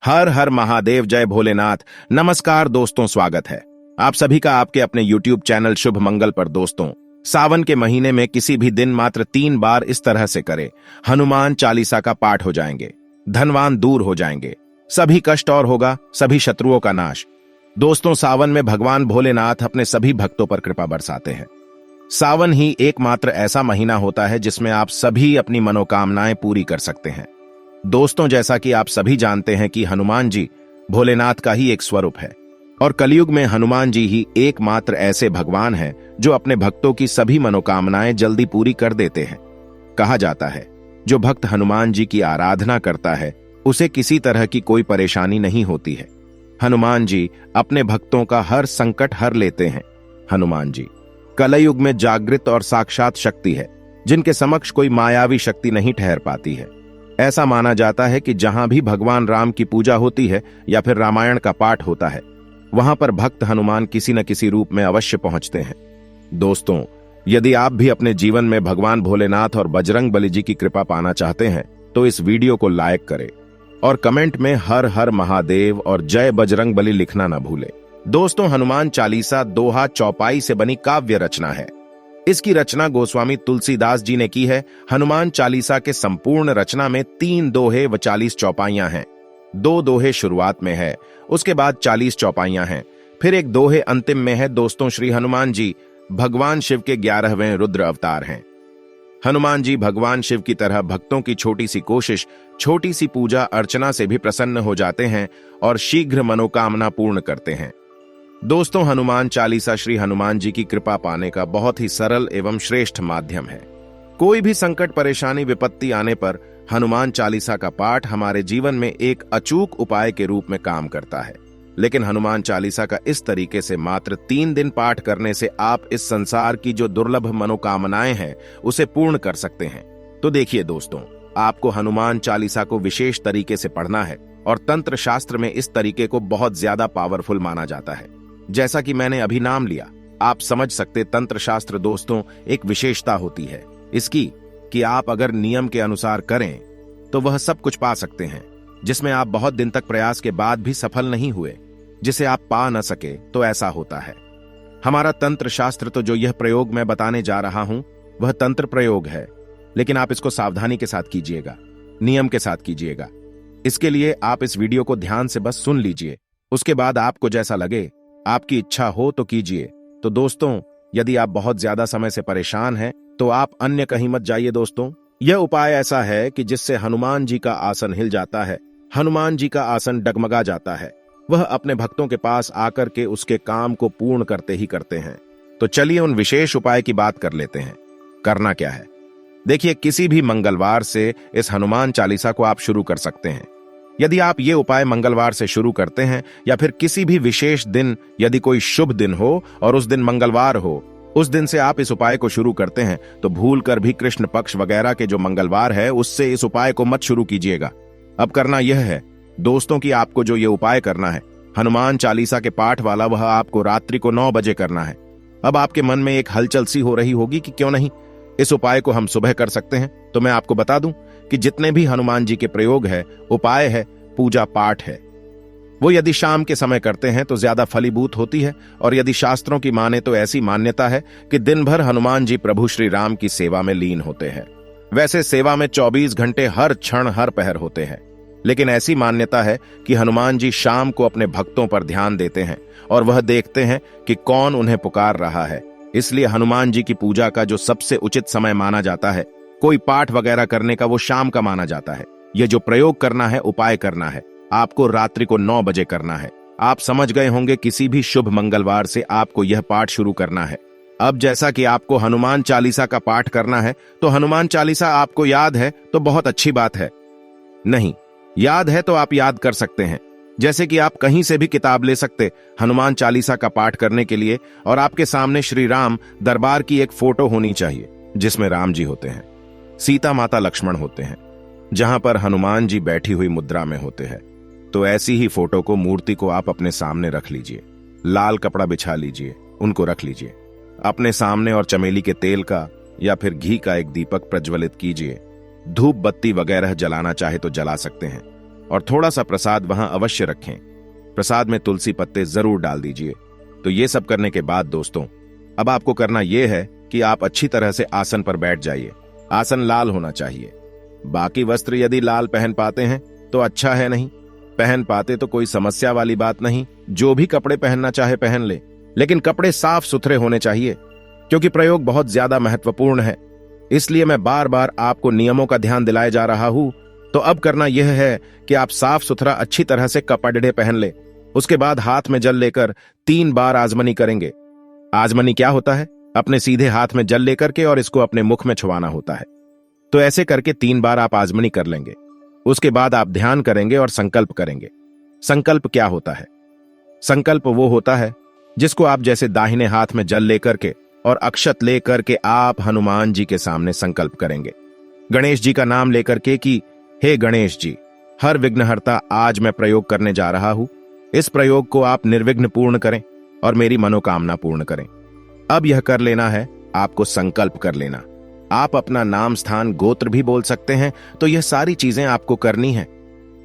हर हर महादेव, जय भोलेनाथ। नमस्कार दोस्तों, स्वागत है आप सभी का आपके अपने YouTube चैनल शुभ मंगल पर। दोस्तों, सावन के महीने में किसी भी दिन मात्र 3 बार इस तरह से करें, हनुमान चालीसा का पाठ हो जाएंगे, धनवान दूर हो जाएंगे, सभी कष्ट और होगा सभी शत्रुओं का नाश। दोस्तों, सावन में भगवान भोलेनाथ अपने सभी भक्तों पर कृपा बरसाते हैं। सावन ही एकमात्र ऐसा महीना होता है जिसमें आप सभी अपनी मनोकामनाएं पूरी कर सकते हैं। दोस्तों, जैसा कि आप सभी जानते हैं कि हनुमान जी भोलेनाथ का ही एक स्वरूप है और कलयुग में हनुमान जी ही एकमात्र ऐसे भगवान हैं जो अपने भक्तों की सभी मनोकामनाएं जल्दी पूरी कर देते हैं। कहा जाता है, जो भक्त हनुमान जी की आराधना करता है उसे किसी तरह की कोई परेशानी नहीं होती है। हनुमान जी अपने भक्तों का हर संकट हर लेते हैं। हनुमान जी कलयुग में जागृत और साक्षात शक्ति है, जिनके समक्ष कोई मायावी शक्ति नहीं ठहर पाती है। ऐसा माना जाता है कि जहां भी भगवान राम की पूजा होती है या फिर रामायण का पाठ होता है, वहां पर भक्त हनुमान किसी न किसी रूप में अवश्य पहुंचते हैं। दोस्तों, यदि आप भी अपने जीवन में भगवान भोलेनाथ और बजरंग बली जी की कृपा पाना चाहते हैं तो इस वीडियो को लाइक करें और कमेंट में हर हर महादेव और जय बजरंग बली लिखना न भूलें। दोस्तों, हनुमान चालीसा दोहा चौपाई से बनी काव्य रचना है। इसकी रचना गोस्वामी तुलसीदास जी ने की है। हनुमान चालीसा के संपूर्ण रचना में 3 दोहे व 40 चौपाइयां हैं। 2 दोहे शुरुआत में है, उसके बाद 40 चौपाइयां हैं, फिर एक दोहे अंतिम में है। दोस्तों, श्री हनुमान जी भगवान शिव के 11वें रुद्र अवतार हैं। हनुमान जी भगवान शिव की तरह भक्तों की छोटी सी कोशिश, छोटी सी पूजा अर्चना से भी प्रसन्न हो जाते हैं और शीघ्र मनोकामना पूर्ण करते हैं। दोस्तों, हनुमान चालीसा श्री हनुमान जी की कृपा पाने का बहुत ही सरल एवं श्रेष्ठ माध्यम है। कोई भी संकट, परेशानी, विपत्ति आने पर हनुमान चालीसा का पाठ हमारे जीवन में एक अचूक उपाय के रूप में काम करता है। लेकिन हनुमान चालीसा का इस तरीके से मात्र 3 दिन पाठ करने से आप इस संसार की जो दुर्लभ मनोकामनाएं हैं उसे पूर्ण कर सकते हैं। तो देखिए दोस्तों, आपको हनुमान चालीसा को विशेष तरीके से पढ़ना है और तंत्र शास्त्र में इस तरीके को बहुत ज्यादा पावरफुल माना जाता है। जैसा कि मैंने अभी नाम लिया, आप समझ सकते तंत्र शास्त्र दोस्तों एक विशेषता होती है इसकी कि आप अगर नियम के अनुसार करें तो वह सब कुछ पा सकते हैं जिसमें आप बहुत दिन तक प्रयास के बाद भी सफल नहीं हुए, जिसे आप पा न सके तो ऐसा होता है। हमारा तंत्र शास्त्र तो जो यह प्रयोग मैं बताने जा रहा हूं वह तंत्र प्रयोग है, लेकिन आप इसको सावधानी के साथ कीजिएगा, नियम के साथ कीजिएगा। इसके लिए आप इस वीडियो को ध्यान से बस सुन लीजिए, उसके बाद आपको जैसा लगे, आपकी इच्छा हो तो कीजिए। तो दोस्तों, यदि आप बहुत ज्यादा समय से परेशान हैं तो आप अन्य कहीं मत जाइए। दोस्तों, यह उपाय ऐसा है कि जिससे हनुमान जी का आसन हिल जाता है, हनुमान जी का आसन डगमगा जाता है। वह अपने भक्तों के पास आकर के उसके काम को पूर्ण करते ही करते हैं। तो चलिए उन विशेष उपाय की बात कर लेते हैं। करना क्या है, देखिए, किसी भी मंगलवार से इस हनुमान चालीसा को आप शुरू कर सकते हैं। यदि आप ये उपाय मंगलवार से शुरू करते हैं या फिर किसी भी विशेष दिन, यदि कोई शुभ दिन हो और उस दिन मंगलवार हो, उस दिन से आप इस उपाय को शुरू करते हैं तो भूल कर भी कृष्ण पक्ष वगैरह के जो मंगलवार है उससे इस उपाय को मत शुरू कीजिएगा। अब करना यह है दोस्तों कि आपको जो ये उपाय करना है हनुमान चालीसा के पाठ वाला, वह आपको रात्रि को 9 बजे करना है। अब आपके मन में एक हलचल सी हो रही होगी कि क्यों नहीं इस उपाय को हम सुबह कर सकते हैं। तो मैं आपको बता दूं कि जितने भी हनुमान जी के प्रयोग है, उपाय है, पूजा पाठ है, वो यदि शाम के समय करते हैं तो ज्यादा फलीभूत होती है। और यदि शास्त्रों की माने तो ऐसी मान्यता है कि दिन भर हनुमान जी प्रभु श्री राम की सेवा में लीन होते हैं। वैसे सेवा में 24 घंटे हर क्षण हर पहर होते हैं, लेकिन ऐसी मान्यता है कि हनुमान जी शाम को अपने भक्तों पर ध्यान देते हैं और वह देखते हैं कि कौन उन्हें पुकार रहा है। इसलिए हनुमान जी की पूजा का जो सबसे उचित समय माना जाता है, कोई पाठ वगैरह करने का, वो शाम का माना जाता है। ये जो प्रयोग करना है, उपाय करना है, आपको रात्रि को 9 बजे करना है। आप समझ गए होंगे, किसी भी शुभ मंगलवार से आपको यह पाठ शुरू करना है। अब जैसा कि आपको हनुमान चालीसा का पाठ करना है तो हनुमान चालीसा आपको याद है तो बहुत अच्छी बात है, नहीं याद है तो आप याद कर सकते हैं। जैसे कि आप कहीं से भी किताब ले सकते हनुमान चालीसा का पाठ करने के लिए, और आपके सामने श्री राम दरबार की एक फोटो होनी चाहिए जिसमें राम जी होते हैं, सीता माता लक्ष्मण होते हैं, जहां पर हनुमान जी बैठी हुई मुद्रा में होते हैं। तो ऐसी ही फोटो को, मूर्ति को आप अपने सामने रख लीजिए, लाल कपड़ा बिछा लीजिए, उनको रख लीजिए अपने सामने और चमेली के तेल का या फिर घी का एक दीपक प्रज्वलित कीजिए। धूप बत्ती वगैरह जलाना चाहे तो जला सकते हैं। और थोड़ा सा प्रसाद वहां अवश्य रखें। प्रसाद में तुलसी पत्ते जरूर डाल दीजिए। तो ये सब करने के बाद दोस्तों, अब आपको करना यह है कि आप अच्छी तरह से आसन पर बैठ जाइए। आसन लाल होना चाहिए। बाकी वस्त्र यदि लाल पहन पाते हैं तो अच्छा है, नहीं पहन पाते तो कोई समस्या वाली बात नहीं। जो भी कपड़े पहनना चाहे पहन ले, लेकिन कपड़े साफ सुथरे होने चाहिए, क्योंकि प्रयोग बहुत ज्यादा महत्वपूर्ण है। इसलिए मैं बार बार आपको नियमों का ध्यान दिलाए जा रहा हूं। तो अब करना यह है कि आप साफ सुथरा अच्छी तरह से कपड़े पहन ले। उसके बाद हाथ में जल लेकर 3 बार आजमनी करेंगे। आजमनी क्या होता है? अपने सीधे हाथ में जल लेकर के और इसको अपने मुख में छुआना होता है। तो ऐसे करके 3 बार आप आजमनी कर लेंगे। उसके बाद आप ध्यान करेंगे और संकल्प करेंगे। संकल्प क्या होता है? संकल्प वो होता है जिसको आप जैसे दाहिने हाथ में जल लेकर के और अक्षत लेकर के आप हनुमान जी के सामने संकल्प करेंगे। गणेश जी का नाम लेकर के कि हे गणेश जी, हर विघ्नहर्ता, आज मैं प्रयोग करने जा रहा हूं। इस प्रयोग को आप निर्विघ्न पूर्ण करें और मेरी मनोकामना पूर्ण करें। अब यह कर लेना है, आपको संकल्प कर लेना। आप अपना नाम, स्थान, गोत्र भी बोल सकते हैं। तो यह सारी चीजें आपको करनी है।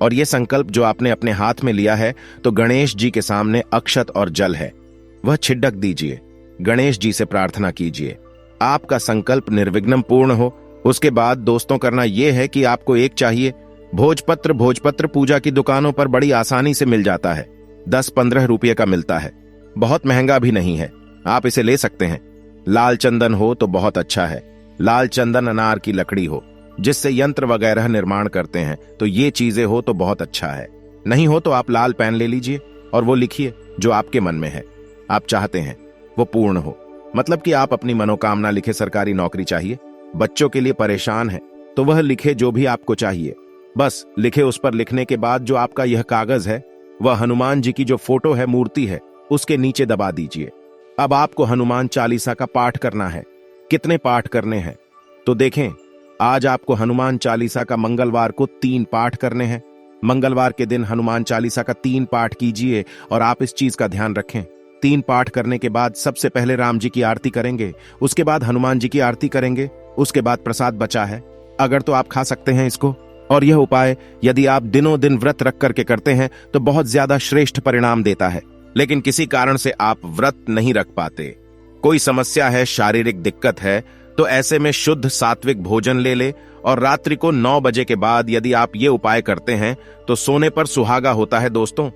और यह संकल्प जो आपने अपने हाथ में लिया है, तो गणेश जी के सामने अक्षत और जल है, वह छिड़क दीजिए। गणेश जी से प्रार्थना कीजिए आपका संकल्प निर्विघ्न पूर्ण हो। उसके बाद दोस्तों करना यह है कि आपको एक चाहिए भोजपत्र। भोजपत्र पूजा की दुकानों पर बड़ी आसानी से मिल जाता है। 10-15 रुपये का मिलता है, बहुत महंगा भी नहीं है, आप इसे ले सकते हैं। लाल चंदन हो तो बहुत अच्छा है। लाल चंदन अनार की लकड़ी हो, जिससे यंत्र वगैरह निर्माण करते हैं, तो ये चीजें हो तो बहुत अच्छा है। नहीं हो तो आप लाल पेन ले लीजिए और वो लिखिए जो आपके मन में है, आप चाहते हैं वो पूर्ण हो। मतलब कि आप अपनी मनोकामना लिखे। सरकारी नौकरी चाहिए, बच्चों के लिए परेशान है, तो वह लिखे जो भी आपको चाहिए। बस लिखे, उस पर लिखने के बाद जो आपका यह कागज है, वह हनुमान जी की जो फोटो है, मूर्ति है, उसके नीचे दबा दीजिए। अब आपको हनुमान चालीसा का पाठ करना है। कितने पाठ करने हैं? तो देखें, आज आपको हनुमान चालीसा का मंगलवार को 3 पाठ करने हैं। मंगलवार के दिन हनुमान चालीसा का 3 पाठ कीजिए। और आप इस चीज का ध्यान रखें, 3 पाठ करने के बाद सबसे पहले राम जी की आरती करेंगे, उसके बाद हनुमान जी की आरती करेंगे, उसके बाद प्रसाद बचा है, अगर तो आप खा सकते हैं इसको। और यह उपाय यदि आप दिनों दिन व्रत रख करके करते हैं तो बहुत ज्यादा श्रेष्ठ परिणाम देता है। लेकिन किसी कारण से आप व्रत नहीं रख पाते, कोई समस्या है, शारीरिक दिक्कत है, तो ऐसे में शुद्ध सात्विक भोजन ले ले। और रात्रि को 9 बजे के बाद यदि आप ये उपाय करते हैं तो सोने पर सुहागा होता है दोस्तों।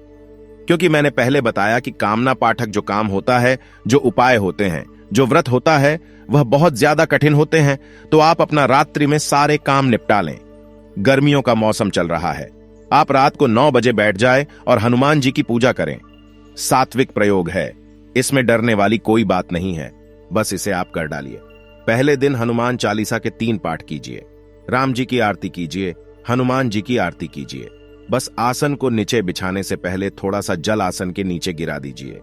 क्योंकि मैंने पहले बताया कि कामना पाठक जो काम होता है, जो उपाय होते हैं, जो व्रत होता है, वह बहुत ज्यादा कठिन होते हैं। तो आप अपना रात्रि में सारे काम निपटा लें। गर्मियों का मौसम चल रहा है, आप रात को 9 बजे बैठ जाए और हनुमान जी की पूजा करें। सात्विक प्रयोग है, इसमें डरने वाली कोई बात नहीं है, बस इसे आप कर डालिए। पहले दिन हनुमान चालीसा के 3 पाठ कीजिए, राम जी की आरती कीजिए, हनुमान जी की आरती कीजिए। बस आसन को नीचे बिछाने से पहले थोड़ा सा जल आसन के नीचे गिरा दीजिए।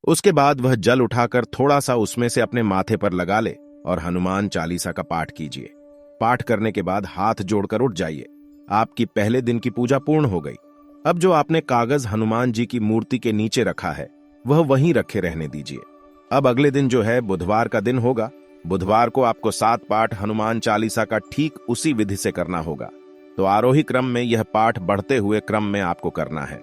उसके बाद वह जल उठाकर थोड़ा सा उसमें से अपने माथे पर लगा ले और हनुमान चालीसा का पाठ कीजिए। पाठ करने के बाद हाथ जोड़कर उठ जाइए। आपकी पहले दिन की पूजा पूर्ण हो गई। अब जो आपने कागज हनुमान जी की मूर्ति के नीचे रखा है, वह वहीं रखे रहने दीजिए। अब अगले दिन जो है बुधवार का दिन होगा। बुधवार को आपको 7 पाठ हनुमान चालीसा का ठीक उसी विधि से करना होगा। तो आरोही क्रम में यह पाठ बढ़ते हुए क्रम में आपको करना है।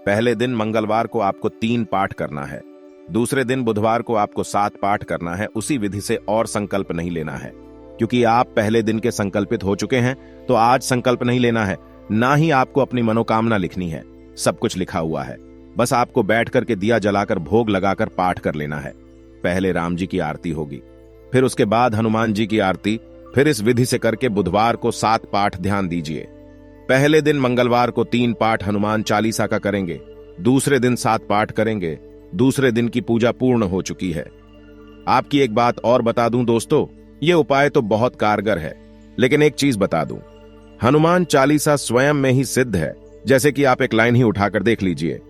पहले दिन मंगलवार को आपको 3 पाठ करना है, दूसरे दिन बुधवार को आपको 7 पाठ करना है, उसी विधि से, और संकल्प नहीं लेना है। क्योंकि आप पहले दिन के संकल्पित हो चुके हैं, तो आज संकल्प नहीं लेना है, ना ही आपको अपनी मनोकामना लिखनी है। सब कुछ लिखा हुआ है, बस आपको बैठ करके दिया जलाकर भोग लगाकर पाठ कर लेना है। पहले राम जी की आरती होगी, फिर उसके बाद हनुमान जी की आरती, फिर इस विधि से करके बुधवार को 7 पाठ ध्यान दीजिए। पहले दिन मंगलवार को 3 पाठ हनुमान चालीसा का करेंगे, दूसरे दिन 7 पाठ करेंगे। दूसरे दिन की पूजा पूर्ण हो चुकी है। आपकी एक बात और बता दूं दोस्तों, ये उपाय तो बहुत कारगर है, लेकिन एक चीज बता दूं, हनुमान चालीसा स्वयं में ही सिद्ध है। जैसे कि आप एक लाइन ही उठाकर देख लीजिए,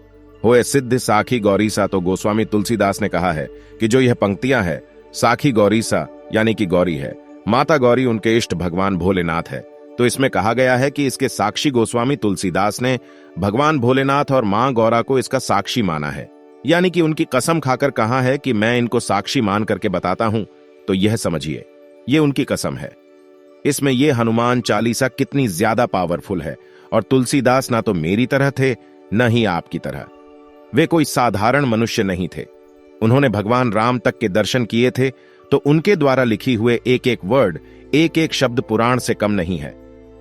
होए सिद्ध साखी गौरीसा। तो गोस्वामी तुलसीदास ने कहा है कि जो यह पंक्तियां है, साखी गौरीसा यानी कि गौरी है, माता गौरी उनके इष्ट भगवान भोलेनाथ है। तो इसमें कहा गया है कि इसके साक्षी गोस्वामी तुलसीदास ने भगवान भोलेनाथ और मां गौरा को इसका साक्षी माना है, यानी कि उनकी कसम खाकर कहा है कि मैं इनको साक्षी मान करके बताता हूं। तो यह समझिए, ये उनकी कसम है। इसमें यह हनुमान चालीसा कितनी ज्यादा पावरफुल है और तुलसीदास ना तो मेरी तरह थे न ही आपकी तरह। वे कोई साधारण मनुष्य नहीं थे। उन्होंने भगवान राम तक के दर्शन किए थे, तो उनके द्वारा लिखी हुए एक एक वर्ड, एक एक शब्द पुराण से कम नहीं है।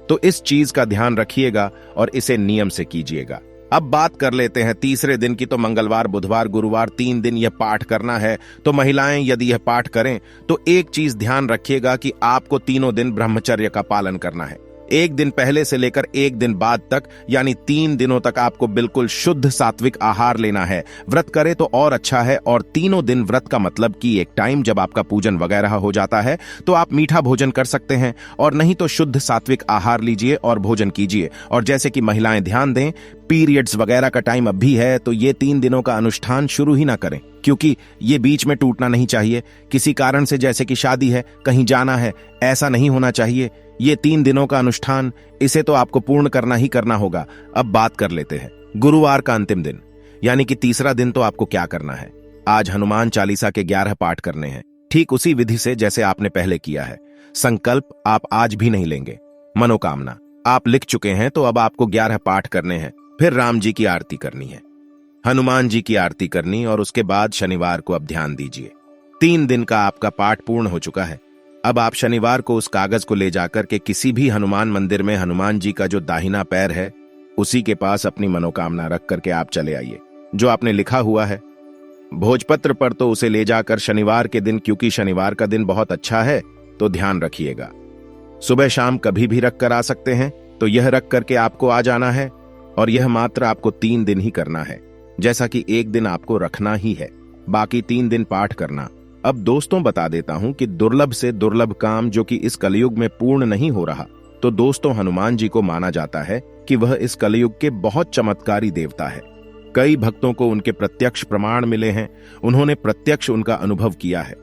तो इस चीज का ध्यान रखिएगा और इसे नियम से कीजिएगा। अब बात कर लेते हैं तीसरे दिन की। तो मंगलवार, बुधवार, गुरुवार 3 दिन यह पाठ करना है। तो महिलाएं यदि यह पाठ करें तो एक चीज ध्यान रखिएगा कि आपको तीनों दिन ब्रह्मचर्य का पालन करना है। एक दिन पहले से लेकर एक दिन बाद तक, यानी 3 दिनों तक आपको बिल्कुल शुद्ध सात्विक आहार लेना है। व्रत करे तो और अच्छा है। और तीनों दिन व्रत का मतलब कि एक टाइम जब आपका पूजन वगैरह हो जाता है तो आप मीठा भोजन कर सकते हैं, और नहीं तो शुद्ध सात्विक आहार लीजिए और भोजन कीजिए। और जैसे कि महिलाएं ध्यान दें, पीरियड्स वगैरह का टाइम अब भी है, तो ये 3 दिनों का अनुष्ठान शुरू ही ना करें, क्योंकि ये बीच में टूटना नहीं चाहिए। किसी कारण से, जैसे कि शादी है, कहीं जाना है, ऐसा नहीं होना चाहिए। ये 3 दिनों का अनुष्ठान, इसे तो आपको पूर्ण करना ही करना होगा। अब बात कर लेते हैं गुरुवार का अंतिम दिन, यानी कि तीसरा दिन। तो आपको क्या करना है? आज हनुमान चालीसा के 11 पाठ करने हैं, ठीक उसी विधि से जैसे आपने पहले किया है। संकल्प आप आज भी नहीं लेंगे, मनोकामना आप लिख चुके हैं, तो अब आपको 11 पाठ करने हैं। फिर राम जी की आरती करनी है, हनुमान जी की आरती करनी, और उसके बाद शनिवार को अब ध्यान दीजिए 3 दिन का आपका पाठ पूर्ण हो चुका है। अब आप शनिवार को उस कागज को ले जाकर के किसी भी हनुमान मंदिर में हनुमान जी का जो दाहिना पैर है उसी के पास अपनी मनोकामना रख करके आप चले आइए। जो आपने लिखा हुआ है भोजपत्र पर, तो उसे ले जाकर शनिवार के दिन, क्योंकि शनिवार का दिन बहुत अच्छा है, तो ध्यान रखिएगा। सुबह शाम कभी भी रख कर आ सकते हैं, तो यह रख करके आपको आ जाना है। और यह मात्र आपको 3 दिन ही करना है, जैसा कि एक दिन आपको रखना ही है, बाकी 3 दिन पाठ करना। अब दोस्तों बता देता हूं कि दुर्लभ से दुर्लभ काम जो कि इस कलयुग में पूर्ण नहीं हो रहा, तो दोस्तों हनुमान जी को माना जाता है कि वह इस कलयुग के बहुत चमत्कारी देवता है। कई भक्तों को उनके प्रत्यक्ष प्रमाण मिले हैं, उन्होंने प्रत्यक्ष उनका अनुभव किया है।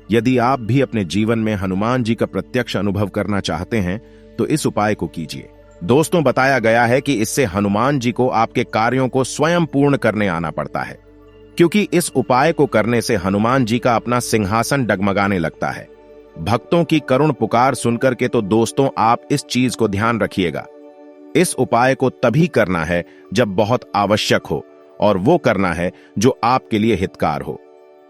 यदि आप भी अपने जीवन में हनुमान जी का प्रत्यक्ष अनुभव करना चाहते हैं तो इस उपाय को कीजिए। दोस्तों बताया गया है कि इससे हनुमान जी को आपके कार्यों को स्वयं पूर्ण करने आना पड़ता है, क्योंकि इस उपाय को करने से हनुमान जी का अपना सिंहासन डगमगाने लगता है। भक्तों की करुण पुकार सुनकर के तो दोस्तों आप इस चीज को ध्यान रखिएगा, इस उपाय को तभी करना है जब बहुत आवश्यक हो, और वो करना है जो आपके लिए हितकार हो।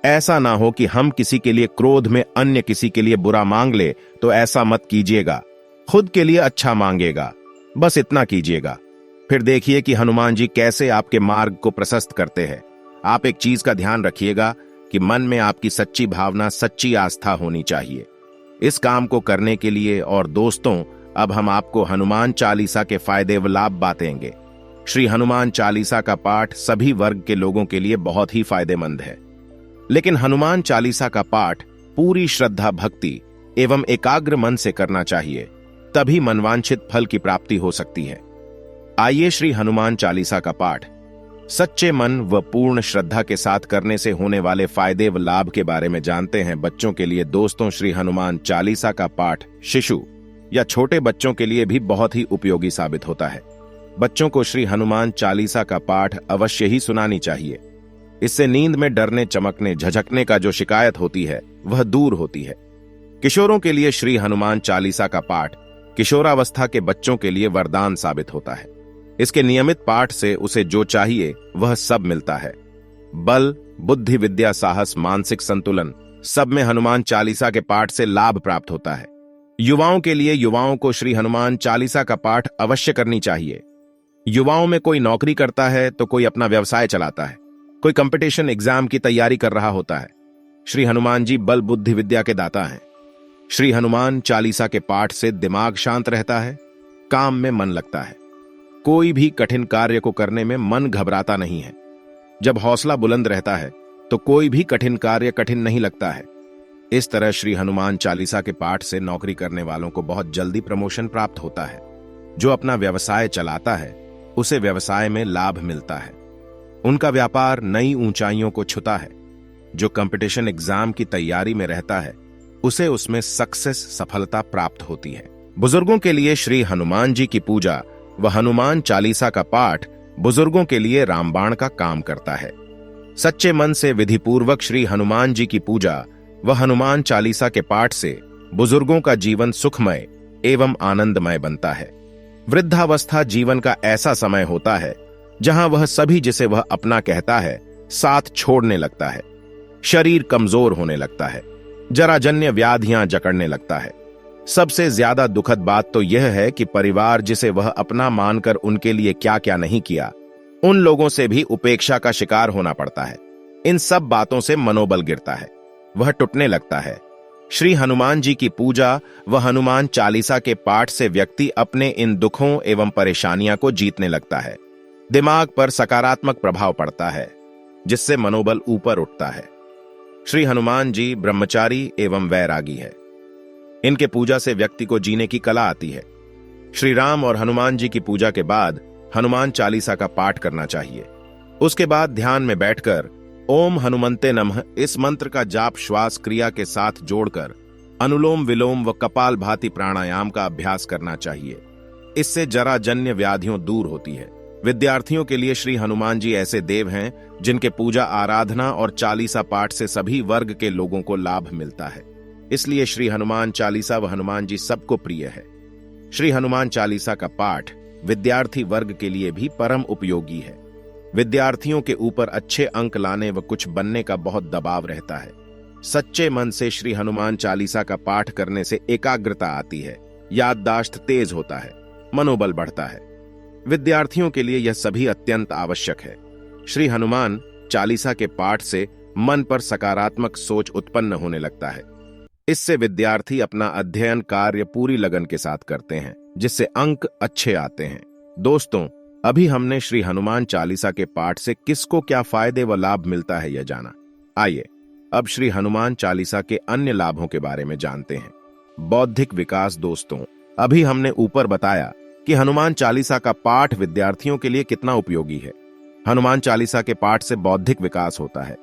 ऐसा ना हो कि हम किसी के लिए क्रोध में अन्य किसी के लिए बुरा मांग ले, तो ऐसा मत कीजिएगा। खुद के लिए अच्छा मांगेगा, बस इतना कीजिएगा। फिर देखिए कि हनुमान जी कैसे आपके मार्ग को प्रशस्त करते हैं। आप एक चीज का ध्यान रखिएगा कि मन में आपकी सच्ची भावना, सच्ची आस्था होनी चाहिए इस काम को करने के लिए। और दोस्तों अब हम आपको हनुमान चालीसा के फायदे व लाभ बातेंगे। श्री हनुमान चालीसा का पाठ सभी वर्ग के लोगों के लिए बहुत ही फायदेमंद है, लेकिन हनुमान चालीसा का पाठ पूरी श्रद्धा, भक्ति एवं एकाग्र मन से करना चाहिए, तभी मनवांछित फल की प्राप्ति हो सकती है। आइए श्री हनुमान चालीसा का पाठ सच्चे मन व पूर्ण श्रद्धा के साथ करने से होने वाले फायदे व लाभ के बारे में जानते हैं। बच्चों के लिए दोस्तों श्री हनुमान चालीसा का पाठ शिशु या छोटे बच्चों के लिए भी बहुत ही उपयोगी साबित होता है। बच्चों को श्री हनुमान चालीसा का पाठ अवश्य ही सुनानी चाहिए। इससे नींद में डरने, चमकने, झझकने का जो शिकायत होती है वह दूर होती है। किशोरों के लिए श्री हनुमान चालीसा का पाठ किशोरावस्था के बच्चों के लिए वरदान साबित होता है। इसके नियमित पाठ से उसे जो चाहिए वह सब मिलता है। बल, बुद्धि, विद्या, साहस, मानसिक संतुलन सब में हनुमान चालीसा के पाठ से लाभ प्राप्त होता है। युवाओं के लिए युवाओं को श्री हनुमान चालीसा का पाठ अवश्य करनी चाहिए। युवाओं में कोई नौकरी करता है तो कोई अपना व्यवसाय चलाता है, कोई कंपटीशन एग्जाम की तैयारी कर रहा होता है। श्री हनुमान जी बल, बुद्धि, विद्या के दाता हैं। श्री हनुमान चालीसा के पाठ से दिमाग शांत रहता है, काम में मन लगता है, कोई भी कठिन कार्य को करने में मन घबराता नहीं है। जब हौसला बुलंद रहता है तो कोई भी कठिन कार्य कठिन नहीं लगता है। इस तरह श्री हनुमान चालीसा के पाठ से नौकरी करने वालों को बहुत जल्दी प्रमोशन प्राप्त होता है। जो अपना व्यवसाय चलाता है उसे व्यवसाय में लाभ मिलता है, उनका व्यापार नई ऊंचाइयों को छूता है। जो कंपटीशन एग्जाम की तैयारी में रहता है उसे उसमें सक्सेस, सफलता प्राप्त होती है। बुजुर्गों के लिए श्री हनुमान जी की पूजा व हनुमान चालीसा का पाठ बुजुर्गों के लिए रामबाण का काम करता है। सच्चे मन से विधिपूर्वक श्री हनुमान जी की पूजा व हनुमान चालीसा के पाठ से बुजुर्गों का जीवन सुखमय एवं आनंदमय बनता है। वृद्धावस्था जीवन का ऐसा समय होता है जहां वह सभी जिसे वह अपना कहता है साथ छोड़ने लगता है। शरीर कमजोर होने लगता है, जराजन्य व्याधियां जकड़ने लगता है। सबसे ज्यादा दुखद बात तो यह है कि परिवार जिसे वह अपना मानकर उनके लिए क्या क्या नहीं किया, उन लोगों से भी उपेक्षा का शिकार होना पड़ता है। इन सब बातों से मनोबल गिरता है, वह टूटने लगता है। श्री हनुमान जी की पूजा व हनुमान चालीसा के पाठ से व्यक्ति अपने इन दुखों एवं परेशानियां को जीतने लगता है। दिमाग पर सकारात्मक प्रभाव पड़ता है, जिससे मनोबल ऊपर उठता है। श्री हनुमान जी ब्रह्मचारी एवं वैरागी है। इनके पूजा से व्यक्ति को जीने की कला आती है। श्री राम और हनुमान जी की पूजा के बाद हनुमान चालीसा का पाठ करना चाहिए। उसके बाद ध्यान में बैठकर ओम हनुमंते नमः इस मंत्र का जाप श्वास क्रिया के साथ जोड़कर अनुलोम विलोम व कपाल भाति प्राणायाम का अभ्यास करना चाहिए। इससे जराजन्य व्याधियों दूर होती है। विद्यार्थियों के लिए श्री हनुमान जी ऐसे देव हैं जिनके पूजा आराधना और चालीसा पाठ से सभी वर्ग के लोगों को लाभ मिलता है। इसलिए श्री हनुमान चालीसा व हनुमान जी सबको प्रिय है। श्री हनुमान चालीसा का पाठ विद्यार्थी वर्ग के लिए भी परम उपयोगी है। विद्यार्थियों के ऊपर अच्छे अंक लाने व कुछ बनने का बहुत दबाव रहता है। सच्चे मन से श्री हनुमान चालीसा का पाठ करने से एकाग्रता आती है, याददाश्त तेज होता है, मनोबल बढ़ता है। विद्यार्थियों के लिए यह सभी अत्यंत आवश्यक है। श्री हनुमान चालीसा के पाठ से मन पर सकारात्मक सोच उत्पन्न होने लगता है। इससे विद्यार्थी अपना अध्ययन कार्य पूरी लगन के साथ करते हैं, जिससे अंक अच्छे आते हैं। दोस्तों, अभी हमने श्री हनुमान चालीसा के पाठ से किसको क्या फायदे व लाभ मिलता है यह जाना। आइए अब श्री हनुमान चालीसा के अन्य लाभों के बारे में जानते हैं। बौद्धिक विकास। दोस्तों, अभी हमने ऊपर बताया कि हनुमान चालीसा का पाठ विद्यार्थियों के लिए कितना उपयोगी है। हनुमान चालीसा के पाठ से बौद्धिक विकास होता है।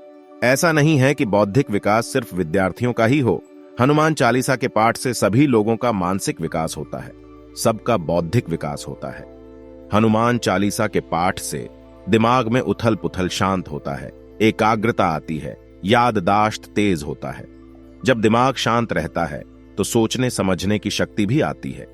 ऐसा नहीं है कि बौद्धिक विकास सिर्फ विद्यार्थियों का ही हो। हनुमान चालीसा के पाठ से सभी लोगों का मानसिक विकास होता है, सबका बौद्धिक विकास होता है। हनुमान चालीसा के पाठ से दिमाग में उथल पुथल शांत होता है, एकाग्रता आती है, याददाश्त तेज होता है। जब दिमाग शांत रहता है तो सोचने समझने की शक्ति भी आती है।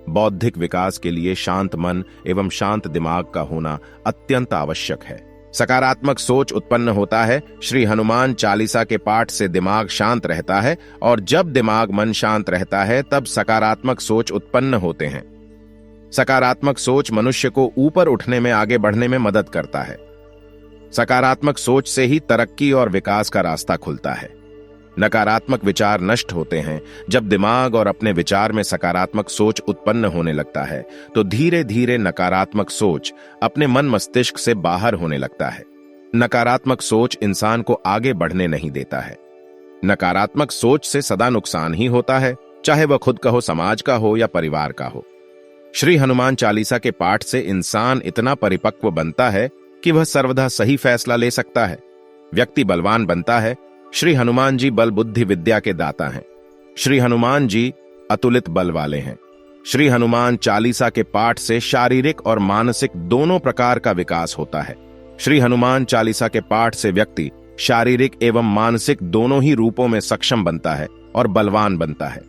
बौद्धिक विकास के लिए शांत मन एवं शांत दिमाग का होना अत्यंत आवश्यक है। सकारात्मक सोच उत्पन्न होता है। श्री हनुमान चालीसा के पाठ से दिमाग शांत रहता है, और जब दिमाग मन शांत रहता है तब सकारात्मक सोच उत्पन्न होते हैं। सकारात्मक सोच मनुष्य को ऊपर उठने में, आगे बढ़ने में मदद करता है। सकारात्मक सोच से ही तरक्की और विकास का रास्ता खुलता है। नकारात्मक विचार नष्ट होते हैं। जब दिमाग और अपने विचार में सकारात्मक सोच उत्पन्न होने लगता है तो धीरे धीरे नकारात्मक सोच अपने मन मस्तिष्क से बाहर होने लगता है। नकारात्मक सोच इंसान को आगे बढ़ने नहीं देता है। नकारात्मक सोच से सदा नुकसान ही होता है, चाहे वह खुद का हो, समाज का हो या परिवार का हो। श्री हनुमान चालीसा के पाठ से इंसान इतना परिपक्व बनता है कि वह सर्वदा सही फैसला ले सकता है। व्यक्ति बलवान बनता है। श्री हनुमान जी बल बुद्धि विद्या के दाता हैं। श्री हनुमान जी अतुलित बल वाले हैं। श्री हनुमान चालीसा के पाठ से शारीरिक और मानसिक दोनों प्रकार का विकास होता है। श्री हनुमान चालीसा के पाठ से व्यक्ति शारीरिक एवं मानसिक दोनों ही रूपों में सक्षम बनता है और बलवान बनता है।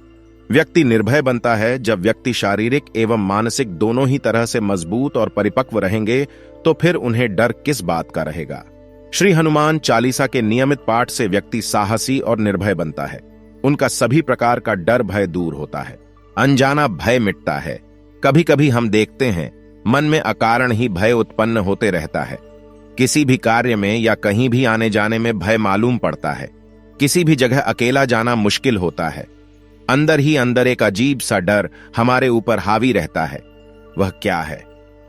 व्यक्ति निर्भय बनता है। जब व्यक्ति शारीरिक एवं मानसिक दोनों ही तरह से मजबूत और परिपक्व रहेंगे तो फिर उन्हें डर किस बात का रहेगा। श्री हनुमान चालीसा के नियमित पाठ से व्यक्ति साहसी और निर्भय बनता है। उनका सभी प्रकार का डर भय दूर होता है, अनजाना भय मिटता है। कभी कभी हम देखते हैं मन में अकारण ही भय उत्पन्न होते रहता है। किसी भी कार्य में या कहीं भी आने जाने में भय मालूम पड़ता है। किसी भी जगह अकेला जाना मुश्किल होता है। अंदर ही अंदर एक अजीब सा डर हमारे ऊपर हावी रहता है। वह क्या है,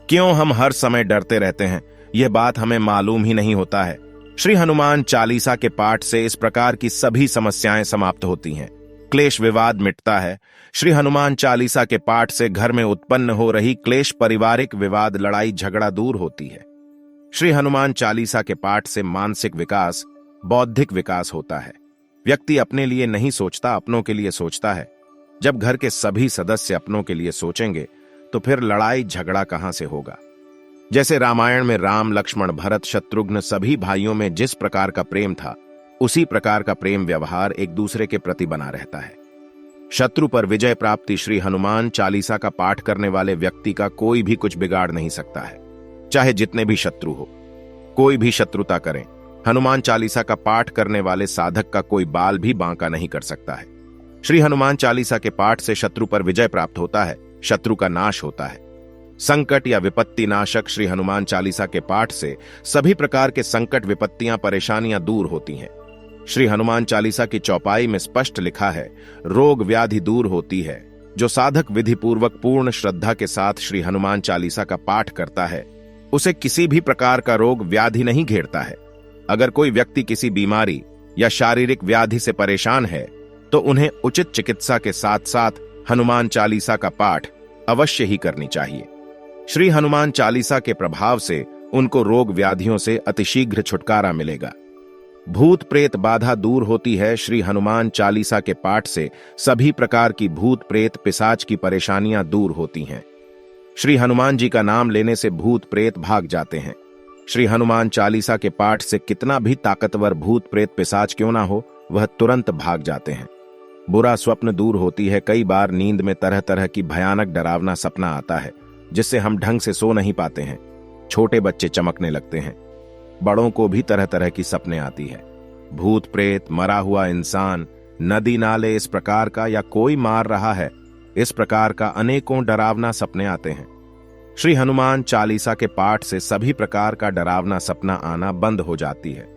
क्यों हम हर समय डरते रहते हैं, यह बात हमें मालूम ही नहीं होता है। श्री हनुमान चालीसा के पाठ से इस प्रकार की सभी समस्याएं समाप्त होती हैं। क्लेश विवाद मिटता है। श्री हनुमान चालीसा के पाठ से घर में उत्पन्न हो रही क्लेश, पारिवारिक विवाद, लड़ाई झगड़ा दूर होती है। श्री हनुमान चालीसा के पाठ से मानसिक विकास, बौद्धिक विकास होता है। व्यक्ति अपने लिए नहीं सोचता, अपनों के लिए सोचता है। जब घर के सभी सदस्य अपनों के लिए सोचेंगे तो फिर लड़ाई झगड़ा कहां से होगा। जैसे रामायण में राम, लक्ष्मण, भरत, शत्रुघ्न सभी भाइयों में जिस प्रकार का प्रेम था, उसी प्रकार का प्रेम व्यवहार एक दूसरे के प्रति बना रहता है। शत्रु पर विजय प्राप्ति। श्री हनुमान चालीसा का पाठ करने वाले व्यक्ति का कोई भी कुछ बिगाड़ नहीं सकता है, चाहे जितने भी शत्रु हो, कोई भी शत्रुता करें। हनुमान चालीसा का पाठ करने वाले साधक का कोई बाल भी बांका नहीं कर सकता है। श्री हनुमान चालीसा के पाठ से शत्रु पर विजय प्राप्त होता है, शत्रु का नाश होता है। संकट या विपत्ति नाशक श्री हनुमान चालीसा के पाठ से सभी प्रकार के संकट, विपत्तियां, परेशानियां दूर होती हैं। श्री हनुमान चालीसा की चौपाई में स्पष्ट लिखा है, रोग व्याधि दूर होती है। जो साधक विधि पूर्वक पूर्ण श्रद्धा के साथ श्री हनुमान चालीसा का पाठ करता है, उसे किसी भी प्रकार का रोग व्याधि नहीं घेरता है। अगर कोई व्यक्ति किसी बीमारी या शारीरिक व्याधि से परेशान है तो उन्हें उचित चिकित्सा के साथ साथ हनुमान चालीसा का पाठ अवश्य ही करनी चाहिए। श्री हनुमान चालीसा के प्रभाव से उनको रोग व्याधियों से अतिशीघ्र छुटकारा मिलेगा। भूत प्रेत बाधा दूर होती है। श्री हनुमान चालीसा के पाठ से सभी प्रकार की भूत प्रेत पिशाच की परेशानियां दूर होती हैं। श्री हनुमान जी का नाम लेने से भूत प्रेत भाग जाते हैं। श्री हनुमान चालीसा के पाठ से कितना भी ताकतवर भूत प्रेत पिशाच क्यों ना हो, वह तुरंत भाग जाते हैं। बुरा स्वप्न दूर होती है। कई बार नींद में तरह तरह की भयानक डरावना सपना आता है, जिससे हम ढंग से सो नहीं पाते हैं। छोटे बच्चे चमकने लगते हैं, बड़ों को भी तरह तरह की सपने आती है। भूत प्रेत, मरा हुआ इंसान, नदी नाले इस प्रकार का, या कोई मार रहा है, इस प्रकार का अनेकों डरावना सपने आते हैं। श्री हनुमान चालीसा के पाठ से सभी प्रकार का डरावना सपना आना बंद हो जाती है।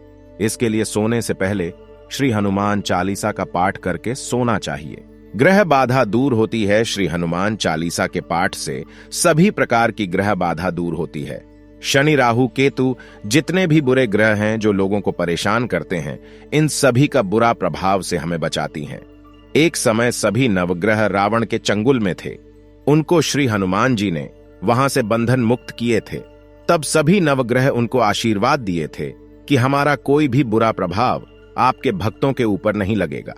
इसके लिए सोने से पहले श्री हनुमान चालीसा का पाठ करके सोना चाहिए। ग्रह बाधा दूर होती है। श्री हनुमान चालीसा के पाठ से सभी प्रकार की ग्रह बाधा दूर होती है। शनि, राहु, केतु जितने भी बुरे ग्रह हैं जो लोगों को परेशान करते हैं, इन सभी का बुरा प्रभाव से हमें बचाती हैं। एक समय सभी नवग्रह रावण के चंगुल में थे। उनको श्री हनुमान जी ने वहां से बंधन मुक्त किए थे। तब सभी नवग्रह उनको आशीर्वाद दिए थे कि हमारा कोई भी बुरा प्रभाव आपके भक्तों के ऊपर नहीं लगेगा।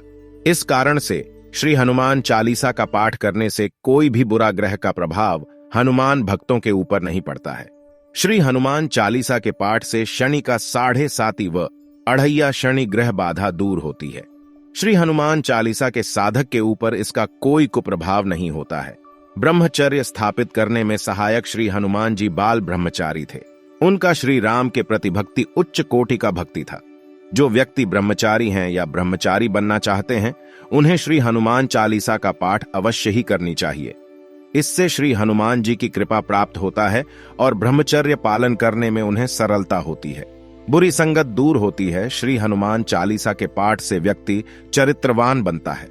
इस कारण से श्री हनुमान चालीसा का पाठ करने से कोई भी बुरा ग्रह का प्रभाव हनुमान भक्तों के ऊपर नहीं पड़ता है। श्री हनुमान चालीसा के पाठ से शनि का 7.5 व 2.5 शनि ग्रह बाधा दूर होती है। श्री हनुमान चालीसा के साधक के ऊपर इसका कोई कुप्रभाव नहीं होता है। ब्रह्मचर्य स्थापित करने में सहायक श्री हनुमान जी बाल ब्रह्मचारी थे। उनका श्री राम के प्रति भक्ति उच्च कोटि का भक्ति था। जो व्यक्ति ब्रह्मचारी हैं या ब्रह्मचारी बनना चाहते हैं, उन्हें श्री हनुमान चालीसा का पाठ अवश्य ही करनी चाहिए। इससे श्री हनुमान जी की कृपा प्राप्त होता है और ब्रह्मचर्य पालन करने में उन्हें सरलता होती है। बुरी संगत दूर होती है। श्री हनुमान चालीसा के पाठ से व्यक्ति चरित्रवान बनता है।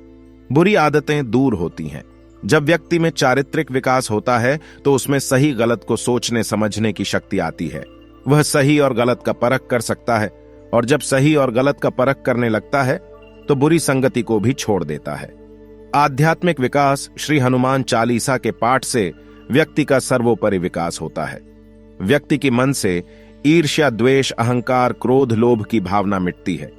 बुरी आदतें दूर होती हैं। जब व्यक्ति में चारित्रिक विकास होता है तो उसमें सही गलत को सोचने समझने की शक्ति आती है। वह सही और गलत का परख कर सकता है, और जब सही और गलत का परख करने लगता है तो बुरी संगति को भी छोड़ देता है। आध्यात्मिक विकास श्री हनुमान चालीसा के पाठ से व्यक्ति का सर्वोपरि विकास होता है। व्यक्ति के मन से ईर्ष्या, द्वेष, अहंकार, क्रोध, लोभ की भावना मिटती है।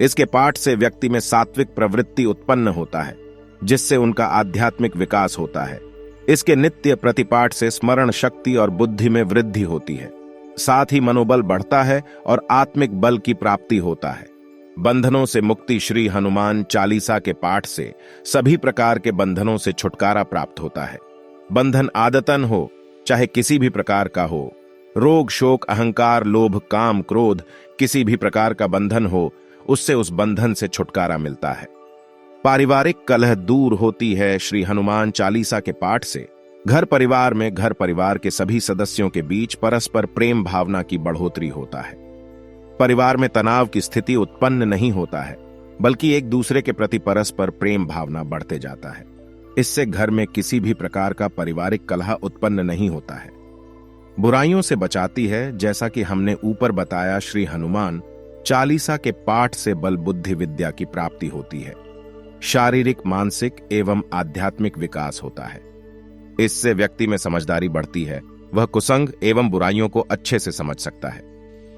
इसके पाठ से व्यक्ति में सात्विक प्रवृत्ति उत्पन्न होता है, जिससे उनका आध्यात्मिक विकास होता है। इसके नित्य प्रतिपाठ से स्मरण शक्ति और बुद्धि में वृद्धि होती है। साथ ही मनोबल बढ़ता है और आत्मिक बल की प्राप्ति होता है। बंधनों से मुक्ति श्री हनुमान चालीसा के पाठ से सभी प्रकार के बंधनों से छुटकारा प्राप्त होता है। बंधन आदतन हो, चाहे किसी भी प्रकार का हो, रोग, शोक, अहंकार, लोभ, काम, क्रोध, किसी भी प्रकार का बंधन हो, उससे उस बंधन से छुटकारा मिलता है। पारिवारिक कलह दूर होती है। श्री हनुमान चालीसा के पाठ से घर परिवार के सभी सदस्यों के बीच परस्पर प्रेम भावना की बढ़ोतरी होता है। परिवार में तनाव की स्थिति उत्पन्न नहीं होता है, बल्कि एक दूसरे के प्रति परस्पर प्रेम भावना बढ़ते जाता है। इससे घर में किसी भी प्रकार का पारिवारिक कलह उत्पन्न नहीं होता है। बुराइयों से बचाती है। जैसा कि हमने ऊपर बताया, श्री हनुमान चालीसा के पाठ से बल बुद्धि विद्या की प्राप्ति होती है। शारीरिक, मानसिक एवं आध्यात्मिक विकास होता है। इससे व्यक्ति में समझदारी बढ़ती है। वह कुसंग एवं बुराइयों को अच्छे से समझ सकता है।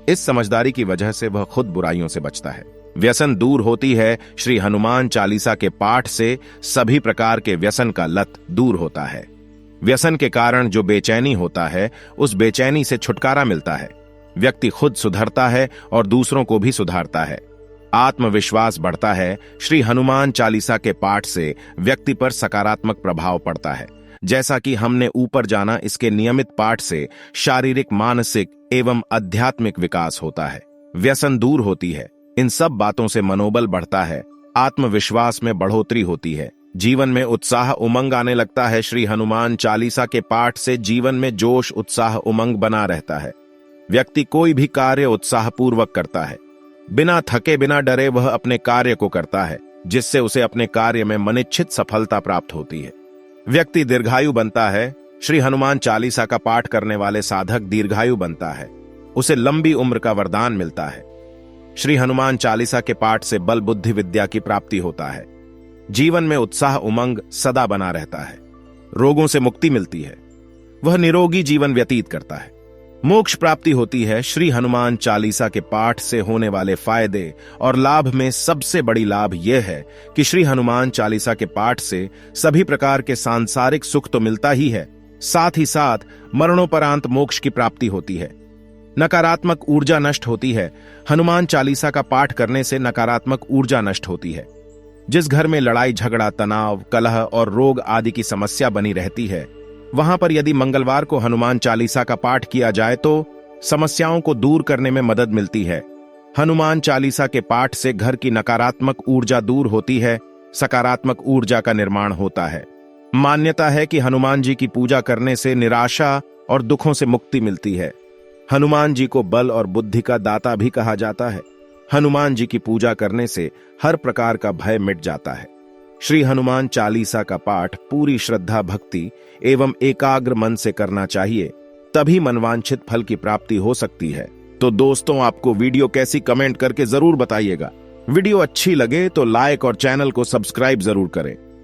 इस समझदारी की वजह से वह खुद बुराइयों से बचता है। व्यसन दूर होती है। श्री हनुमान चालीसा के पाठ से सभी प्रकार के व्यसन का लत दूर होता है। व्यसन के कारण जो बेचैनी होता है, उस बेचैनी से छुटकारा मिलता है। व्यक्ति खुद सुधरता है और दूसरों को भी सुधारता है। आत्मविश्वास बढ़ता है। श्री हनुमान चालीसा के पाठ से व्यक्ति पर सकारात्मक प्रभाव पड़ता है। जैसा कि हमने ऊपर जाना, इसके नियमित पाठ से शारीरिक, मानसिक एवं आध्यात्मिक विकास होता है, व्यसन दूर होती है। इन सब बातों से मनोबल बढ़ता है, आत्मविश्वास में बढ़ोतरी होती है, जीवन में उत्साह उमंग आने लगता है। श्री हनुमान चालीसा के पाठ से जीवन में जोश, उत्साह, उमंग बना रहता है। व्यक्ति कोई भी कार्य उत्साहपूर्वक करता है, बिना थके, बिना डरे वह अपने कार्य को करता है, जिससे उसे अपने कार्य में मनिच्छित सफलता प्राप्त होती है। व्यक्ति दीर्घायु बनता है। श्री हनुमान चालीसा का पाठ करने वाले साधक दीर्घायु बनता है, उसे लंबी उम्र का वरदान मिलता है। श्री हनुमान चालीसा के पाठ से बल, बुद्धि, विद्या की प्राप्ति होता है। जीवन में उत्साह, उमंग सदा बना रहता है, रोगों से मुक्ति मिलती है, वह निरोगी जीवन व्यतीत करता है, मोक्ष प्राप्ति होती है। श्री हनुमान चालीसा के पाठ से होने वाले फायदे और लाभ में सबसे बड़ी लाभ यह है कि श्री हनुमान चालीसा के पाठ से सभी प्रकार के सांसारिक सुख तो मिलता ही है, साथ ही साथ मरणोपरांत मोक्ष की प्राप्ति होती है। नकारात्मक ऊर्जा नष्ट होती है। हनुमान चालीसा का पाठ करने से नकारात्मक ऊर्जा नष्ट होती है। जिस घर में लड़ाई, झगड़ा, तनाव, कलह और रोग आदि की समस्या बनी रहती है, वहां पर यदि मंगलवार को हनुमान चालीसा का पाठ किया जाए तो समस्याओं को दूर करने में मदद मिलती है। हनुमान चालीसा के पाठ से घर की नकारात्मक ऊर्जा दूर होती है, सकारात्मक ऊर्जा का निर्माण होता है। मान्यता है कि हनुमान जी की पूजा करने से निराशा और दुखों से मुक्ति मिलती है। हनुमान जी को बल और बुद्धि का दाता भी कहा जाता है। हनुमान जी की पूजा करने से हर प्रकार का भय मिट जाता है। श्री हनुमान चालीसा का पाठ पूरी श्रद्धा, भक्ति एवं एकाग्र मन से करना चाहिए, तभी मनवांछित फल की प्राप्ति हो सकती है। तो दोस्तों, आपको वीडियो कैसी, कमेंट करके जरूर बताइएगा। वीडियो अच्छी लगे तो लाइक और चैनल को सब्सक्राइब जरूर करें।